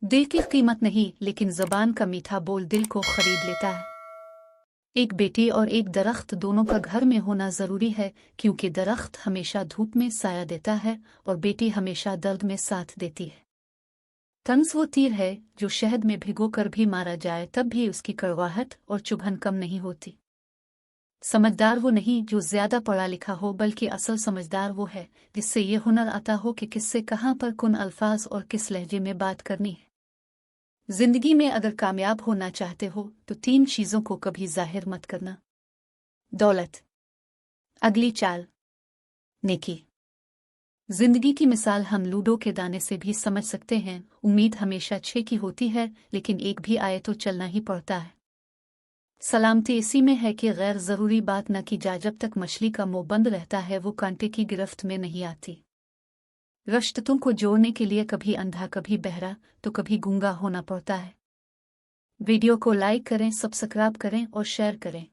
दिल की कीमत नहीं, लेकिन ज़बान का मीठा बोल दिल को खरीद लेता है। एक बेटी और एक दरख्त दोनों का घर में होना ज़रूरी है, क्योंकि दरख्त हमेशा धूप में साया देता है और बेटी हमेशा दर्द में साथ देती है। तंज वो तीर है जो शहद में भिगोकर भी मारा जाए तब भी उसकी कड़वाहट और चुभन कम नहीं होती। समझदार वो नहीं जो ज्यादा पढ़ा लिखा हो, बल्कि असल समझदार वो है जिससे ये हुनर आता हो कि किससे कहाँ पर कौन अल्फाज और किस लहजे में बात करनी है। जिंदगी में अगर कामयाब होना चाहते हो तो 3 चीजों को कभी जाहिर मत करना: दौलत, अगली चाल, नेकी। जिंदगी की मिसाल हम लूडो के दाने से भी समझ सकते हैं। उम्मीद हमेशा 6 की होती है, लेकिन एक भी आए तो चलना ही पड़ता है। सलामती इसी में है कि गैर जरूरी बात न की जाए। जब तक मछली का मुंह बंद रहता है वो कांटे की गिरफ्त में नहीं आती। रिश्तों को जोड़ने के लिए कभी अंधा, कभी बहरा, तो कभी गूंगा होना पड़ता है। वीडियो को लाइक करें, सब्सक्राइब करें और शेयर करें।